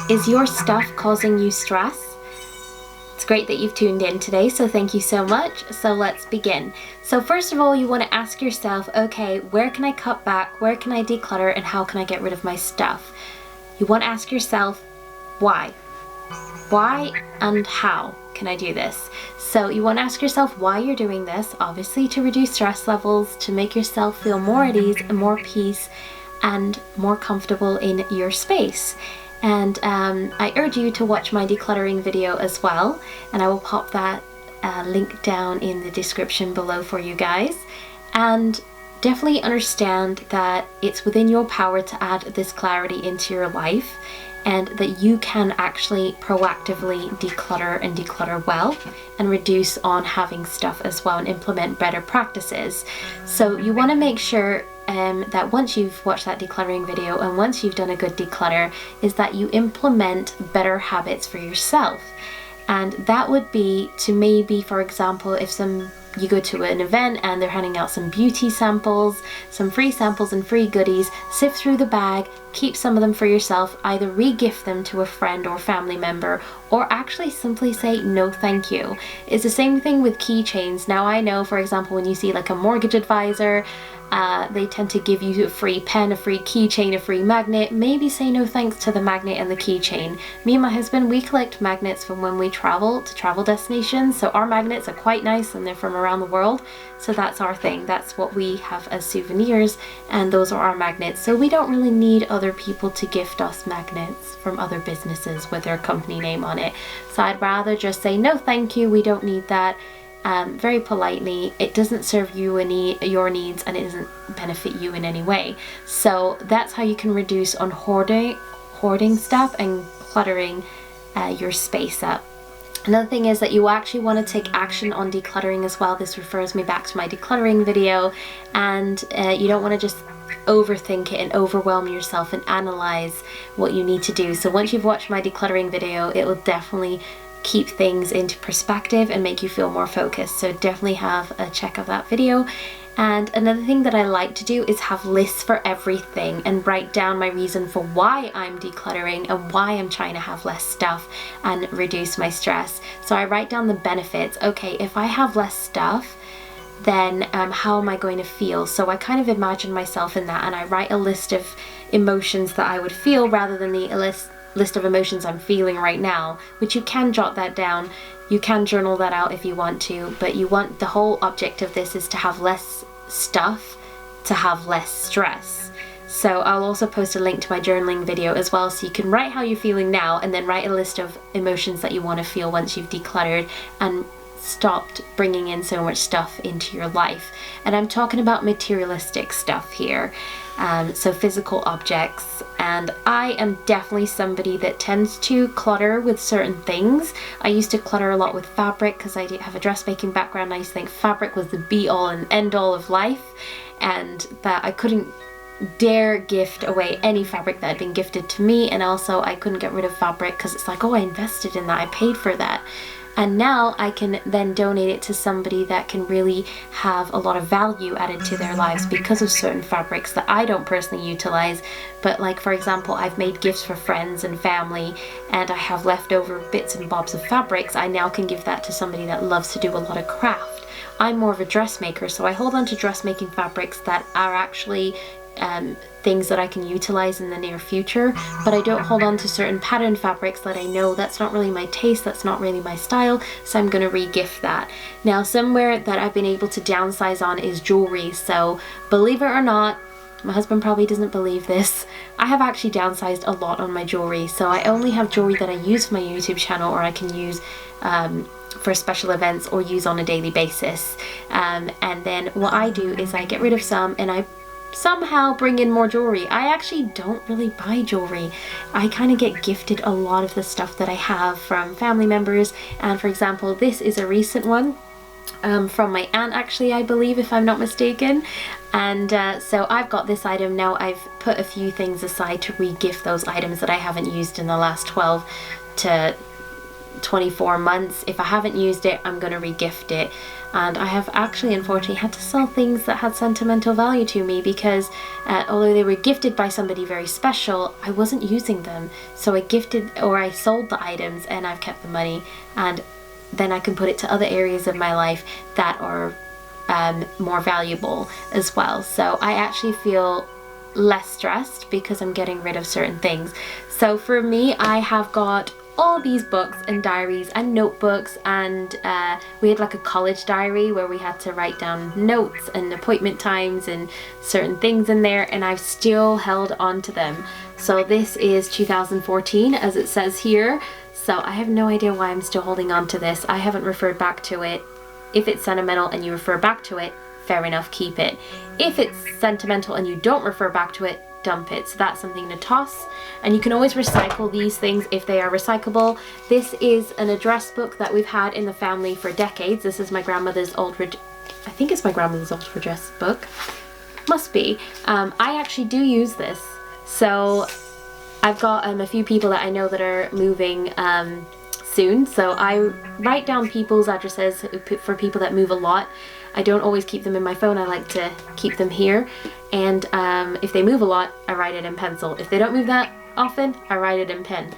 Is your stuff causing you stress? It's great that you've tuned in today, so thank you so much. So let's begin. So first of all, you want to ask yourself, okay, where can I cut back? Where can I declutter? And how can I get rid of my stuff? You want to ask yourself, why? Why and how can I do this? So you want to ask yourself why you're doing this, obviously to reduce stress levels, to make yourself feel more at ease and more peace and more comfortable in your space. And I urge you to watch my decluttering video as well, and I will pop that link down in the description below for you guys. And definitely understand that it's within your power to add this clarity into your life, and that you can actually proactively declutter and declutter well and reduce on having stuff as well and implement better practices. So you want to make sure that once you've watched that decluttering video and once you've done a good declutter, is that you implement better habits for yourself. And that would be to maybe, for example, if you go to an event and they're handing out some beauty samples, some free samples and free goodies, sift through the bag, keep some of them for yourself, either re-gift them to a friend or family member, or actually simply say no thank you. It's the same thing with keychains. Now I know, for example, when you see like a mortgage advisor, they tend to give you a free pen, a free keychain, a free magnet. Maybe say no thanks to the magnet and the keychain. Me and my husband, we collect magnets from when we travel to travel destinations. So our magnets are quite nice and they're from around the world. So that's our thing. That's what we have as souvenirs, and those are our magnets. So we don't really need other people to gift us magnets from other businesses with their company name on it. So I'd rather just say no thank you, we don't need that. Very politely. It doesn't serve you your needs, and it doesn't benefit you in any way. So that's how you can reduce on hoarding stuff and cluttering your space up. Another thing is that you actually want to take action on decluttering as well. This refers me back to my decluttering video, and you don't want to just overthink it and overwhelm yourself and analyze what you need to do. So once you've watched my decluttering video, it will definitely keep things into perspective and make you feel more focused. So definitely have a check of that video. And another thing that I like to do is have lists for everything and write down my reason for why I'm decluttering and why I'm trying to have less stuff and reduce my stress. So I write down the benefits. Okay, if I have less stuff, then how am I going to feel? So I kind of imagine myself in that, and I write a list of emotions that I would feel rather than the list of emotions I'm feeling right now, which you can jot that down. You can journal that out if you want to, but the whole object of this is to have less stuff, to have less stress. So I'll also post a link to my journaling video as well, so you can write how you're feeling now and then write a list of emotions that you want to feel once you've decluttered and stopped bringing in so much stuff into your life. And I'm talking about materialistic stuff here, so physical objects. And I am definitely somebody that tends to clutter with certain things. I used to clutter a lot with fabric because I have a dressmaking background. I used to think fabric was the be all and end all of life, and that I couldn't dare gift away any fabric that had been gifted to me. And also I couldn't get rid of fabric because it's like, oh, I invested in that, I paid for that. And now I can then donate it to somebody that can really have a lot of value added to their lives because of certain fabrics that I don't personally utilize. But like, for example, I've made gifts for friends and family, and I have leftover bits and bobs of fabrics. I now can give that to somebody that loves to do a lot of craft. I'm more of a dressmaker, so I hold on to dressmaking fabrics that are actually things that I can utilize in the near future, but I don't hold on to certain pattern fabrics that I know that's not really my taste, that's not really my style, so I'm going to re-gift that. Now, somewhere that I've been able to downsize on is jewelry. So believe it or not, my husband probably doesn't believe this, I have actually downsized a lot on my jewelry. So I only have jewelry that I use for my YouTube channel, or I can use for special events or use on a daily basis. And then what I do is I get rid of some and I somehow bring in more jewelry. I actually don't really buy jewelry. I kind of get gifted a lot of the stuff that I have from family members. And for example, this is a recent one from my aunt, actually, I believe, if I'm not mistaken. And so I've got this item now. I've put a few things aside to re-gift those items that I haven't used in the last 12 to 24 months. If I haven't used it, I'm going to re-gift it. And I have actually unfortunately had to sell things that had sentimental value to me because although they were gifted by somebody very special, I wasn't using them. So I sold the items and I've kept the money, and then I can put it to other areas of my life that are more valuable as well. So I actually feel less stressed because I'm getting rid of certain things. So for me, I have got all these books and diaries and notebooks, and we had like a college diary where we had to write down notes and appointment times and certain things in there, and I've still held on to them. So this is 2014 as it says here, so I have no idea why I'm still holding on to this. I haven't referred back to it. If it's sentimental and you refer back to it, fair enough, keep it. If it's sentimental and you don't refer back to it, dump it. So that's something to toss. And you can always recycle these things if they are recyclable. This is an address book that we've had in the family for decades. This is my grandmother's I think it's my grandmother's old address book. Must be. I actually do use this. So I've got a few people that I know that are moving soon. So I write down people's addresses for people that move a lot. I don't always keep them in my phone. I like to keep them here. And if they move a lot, I write it in pencil. If they don't move that often, I write it in pen.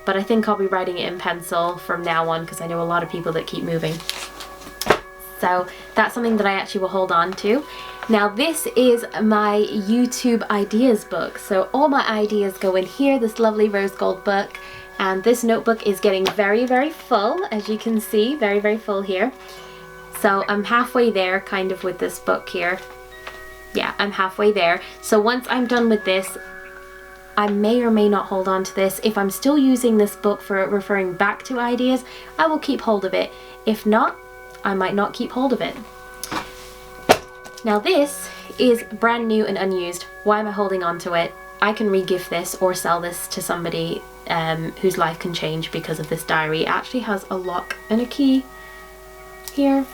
But I think I'll be writing it in pencil from now on because I know a lot of people that keep moving. So that's something that I actually will hold on to. Now this is my YouTube ideas book. So all my ideas go in here, this lovely rose gold book. And this notebook is getting very, very full, as you can see, very, very full here. So I'm halfway there kind of with this book here. Yeah, I'm halfway there. So once I'm done with this, I may or may not hold on to this. If I'm still using this book for referring back to ideas, I will keep hold of it. If not, I might not keep hold of it. Now this is brand new and unused. Why am I holding on to it? I can re-gift this or sell this to somebody whose life can change because of this diary. It actually has a lock and a key here.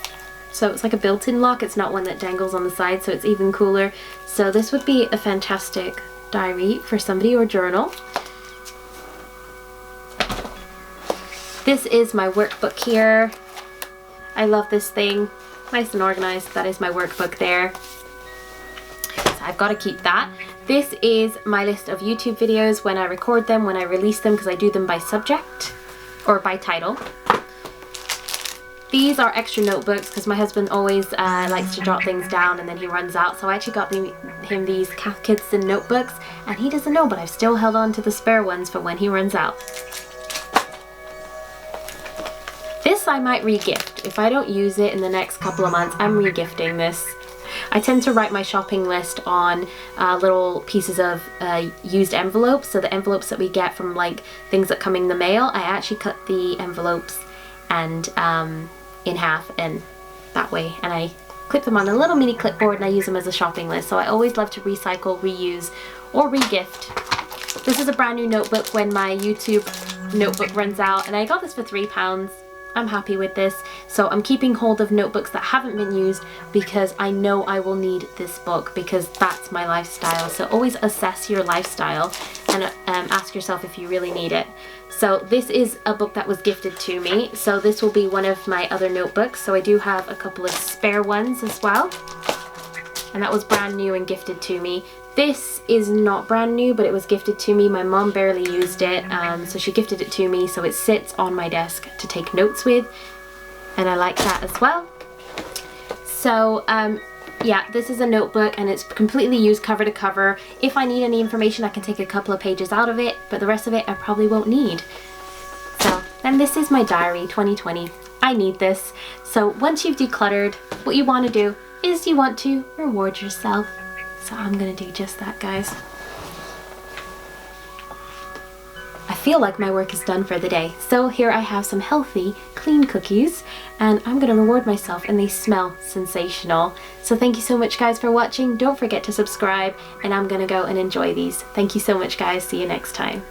So it's like a built-in lock. It's not one that dangles on the side, so it's even cooler. So this would be a fantastic diary for somebody, or journal. This is my workbook here. I love this thing. Nice and organized. That is my workbook there. So I've got to keep that. This is my list of YouTube videos, when I record them, when I release them, because I do them by subject or by title. These are extra notebooks because my husband always likes to jot things down and then he runs out. So I actually got him these Cath Kidston notebooks, and he doesn't know, but I've still held on to the spare ones for when he runs out. This I might re-gift. If I don't use it in the next couple of months, I'm re-gifting this. I tend to write my shopping list on little pieces of used envelopes. So the envelopes that we get from like things that come in the mail, I actually cut the envelopes and in half and that way, and I clip them on a little mini clipboard and I use them as a shopping list. So I always love to recycle, reuse, or re-gift. This is a brand new notebook when my YouTube notebook runs out, and I got this for £3. I'm happy with this. So I'm keeping hold of notebooks that haven't been used because I know I will need this book, because that's my lifestyle. So always assess your lifestyle and ask yourself if you really need it. So this is a book that was gifted to me. So this will be one of my other notebooks. So I do have a couple of spare ones as well. And that was brand new and gifted to me. This is not brand new, but it was gifted to me. My mom barely used it, so she gifted it to me. So it sits on my desk to take notes with. And I like that as well. So yeah, this is a notebook and it's completely used cover to cover. If I need any information, I can take a couple of pages out of it, but the rest of it I probably won't need. So, and this is my diary 2020. I need this. So once you've decluttered, what you want to do is you want to reward yourself. So I'm gonna do just that, guys. I feel like my work is done for the day. So here I have some healthy, clean cookies, and I'm gonna reward myself, and they smell sensational. So thank you so much, guys, for watching. Don't forget to subscribe, and I'm gonna go and enjoy these. Thank you so much, guys. See you next time.